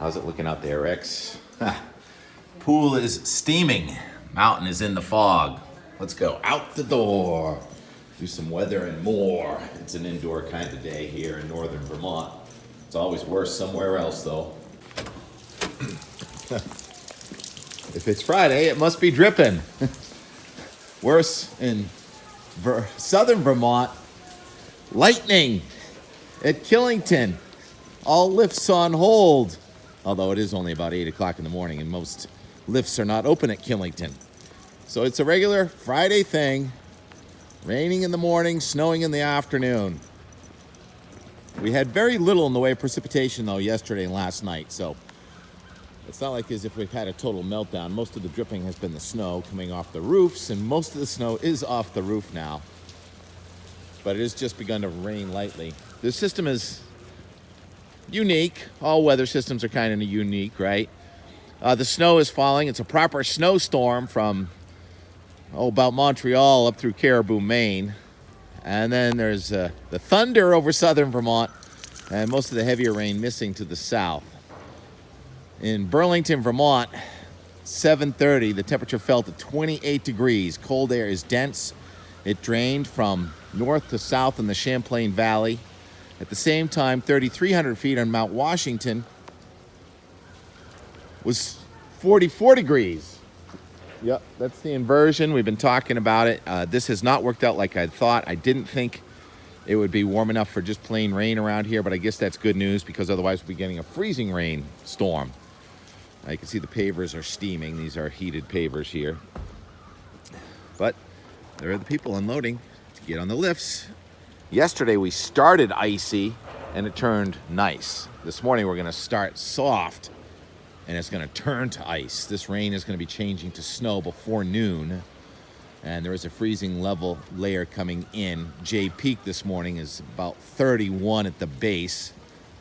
How's it looking out there, Rex? Pool is steaming. Mountain is in the fog. Let's go out the door. Do some weather and more. It's an indoor kind of day here in northern Vermont. It's always worse somewhere else, though. If it's Friday, it must be dripping. Worse in southern Vermont. Lightning at Killington. All lifts on hold. Although it is only about 8 o'clock in the morning and most lifts are not open at Killington. So it's a regular Friday thing. Raining in the morning, snowing in the afternoon. We had very little in the way of precipitation though yesterday and last night. So it's not like as if we've had a total meltdown. Most of the dripping has been the snow coming off the roofs, and most of the snow is off the roof now. But it has just begun to rain lightly. This system is unique. All weather systems are kind of unique, right? The snow is falling. It's a proper snowstorm from about Montreal up through Caribou, Maine. And then there's the thunder over southern Vermont, and most of the heavier rain missing to the south. In Burlington, Vermont, 7:30, the temperature fell to 28 degrees. Cold air is dense. It drained from north to south in the Champlain Valley. At the same time, 3,300 feet on Mount Washington was 44 degrees. Yep, that's the inversion. We've been talking about it. This has not worked out like I thought. I didn't think it would be warm enough for just plain rain around here, but I guess that's good news because otherwise we'll be getting a freezing rain storm. You can see the pavers are steaming. These are heated pavers here. But there are the people unloading to get on the lifts. Yesterday we started icy and it turned nice. This morning we're going to start soft and it's going to turn to ice. This rain is going to be changing to snow before noon. And there is a freezing level layer coming in. Jay Peak this morning is about 31 at the base.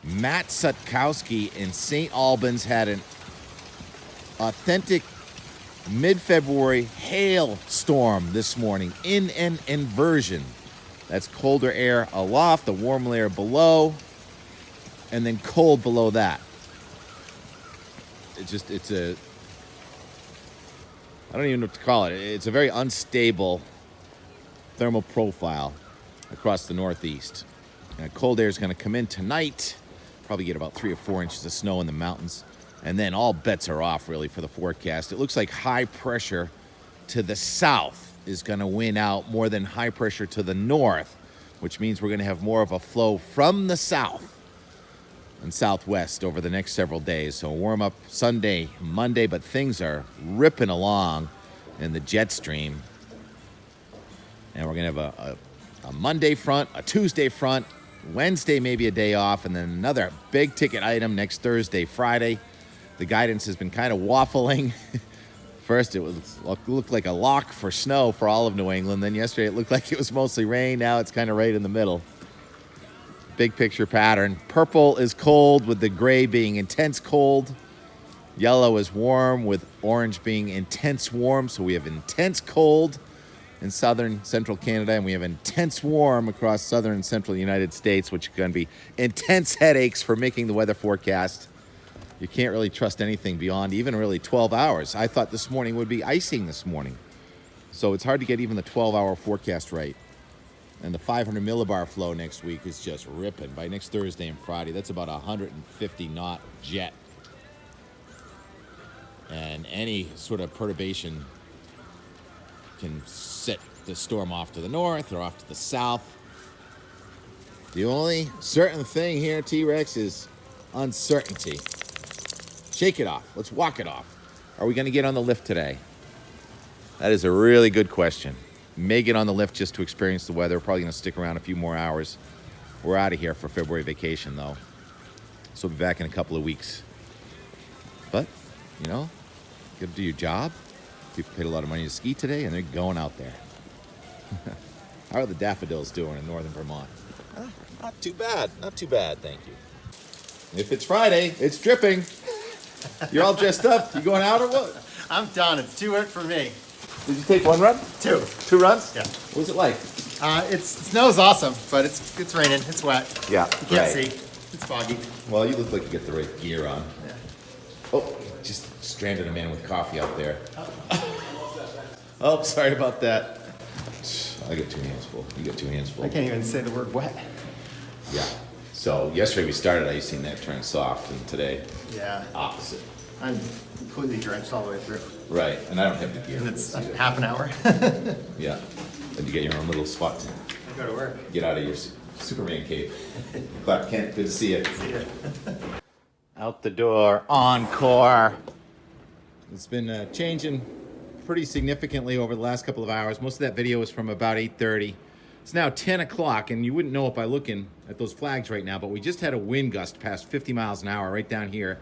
Matt Sutkoski in St. Albans had an authentic mid-February hailstorm this morning in an inversion. That's colder air aloft, the warm layer below, and then cold below that. I don't even know what to call it. It's a very unstable thermal profile across the northeast. And cold air is going to come in tonight, probably get about 3 or 4 inches of snow in the mountains. And then all bets are off, really, for the forecast. It looks like high pressure to the south is going to win out more than high pressure to the north, which means we're going to have more of a flow from the south and southwest over the next several days. So warm up Sunday, Monday, but things are ripping along in the jet stream. And we're going to have a Monday front, a Tuesday front, Wednesday maybe a day off, and then another big ticket item next Thursday, Friday. The guidance has been kind of waffling. First, it looked like a lock for snow for all of New England. Then yesterday, it looked like it was mostly rain. Now it's kind of right in the middle. Big picture pattern. Purple is cold, with the gray being intense cold. Yellow is warm, with orange being intense warm. So we have intense cold in southern central Canada, and we have intense warm across southern and central United States, which are going to be intense headaches for making the weather forecast. You can't really trust anything beyond even really 12 hours. I thought this morning would be icing this morning. So it's hard to get even the 12-hour forecast right. And the 500 millibar flow next week is just ripping. By next Thursday and Friday, that's about a 150-knot jet. And any sort of perturbation can set the storm off to the north or off to the south. The only certain thing here, T-Rex, is uncertainty. Shake it off. Let's walk it off. Are we going to get on the lift today? That is a really good question. May get on the lift just to experience the weather. Probably going to stick around a few more hours. We're out of here for February vacation, though. So we'll be back in a couple of weeks. But, you know, you got to do your job. People paid a lot of money to ski today, and they're going out there. How are the daffodils doing in northern Vermont? Not too bad. Not too bad, thank you. If it's Friday, it's dripping. You're all dressed up. You going out or what? I'm done. It's too wet for me. Did you take one run? Two. 2 runs? Yeah. What was it like? Snow's awesome, but it's raining. It's wet. Yeah. You can't see. It's foggy. Well, you look like you get the right gear on. Yeah. Oh, just stranded a man with coffee out there. Oh, sorry about that. I get 2 hands full. You get 2 hands full. I can't even say the word wet. Yeah. So yesterday we started icing, that turned soft, and today Yeah. opposite. I'm completely drenched all the way through. Right, and I don't have the gear. And it's half an hour. Yeah. And you get your own little spot to I go to work. get out of your Superman cape. Clark Kent, good to see you. See ya. Out the door, encore. It's been changing pretty significantly over the last couple of hours. Most of that video was from about 8:30. It's now 10 o'clock, and you wouldn't know it by looking at those flags right now, but we just had a wind gust past 50 miles an hour right down here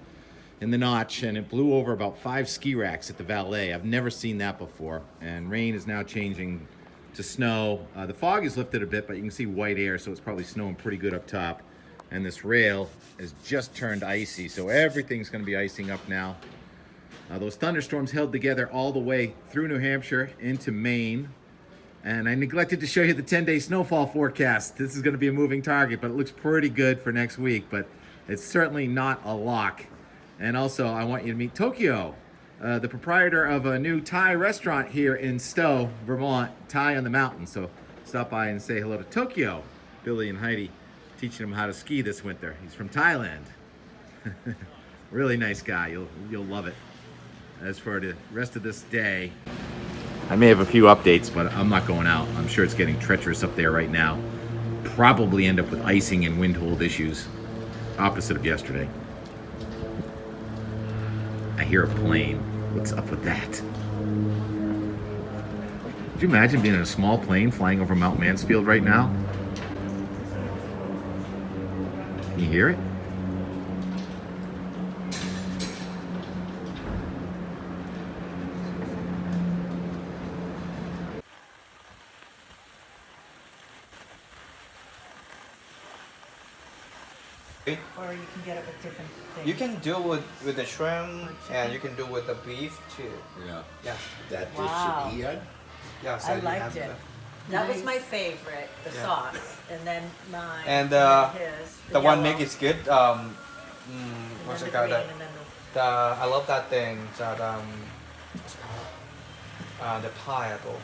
in the notch, and it blew over about 5 ski racks at the valet. I've never seen that before, and rain is now changing to snow. The fog is lifted a bit, but you can see white air, so it's probably snowing pretty good up top. And this rail has just turned icy, so everything's going to be icing up now. Those thunderstorms held together all the way through New Hampshire into Maine. And I neglected to show you the 10-day snowfall forecast. This is going to be a moving target, but it looks pretty good for next week, but it's certainly not a lock. And also, I want you to meet Tokyo, the proprietor of a new Thai restaurant here in Stowe, Vermont, Thai on the Mountain. So stop by and say hello to Tokyo, Billy and Heidi, teaching him how to ski this winter. He's from Thailand. Really nice guy. You'll love it. As for the rest of this day, I may have a few updates, but I'm not going out. I'm sure it's getting treacherous up there right now. Probably end up with icing and wind hold issues. Opposite of yesterday. I hear a plane. What's up with that? Could you imagine being in a small plane flying over Mount Mansfield right now? Can you hear it? Or you can get it with different things. You can do with the shrimp, and you can do with the beef too. Yeah. Yeah, That dish Wow. that he had? yeah. So I you liked have it. the- That was my favorite, the Yeah. sauce, and then mine. And then his, the one yellow, make is good. and What's then it the called? green, and then I love that thing. That what's it called? The pineapple.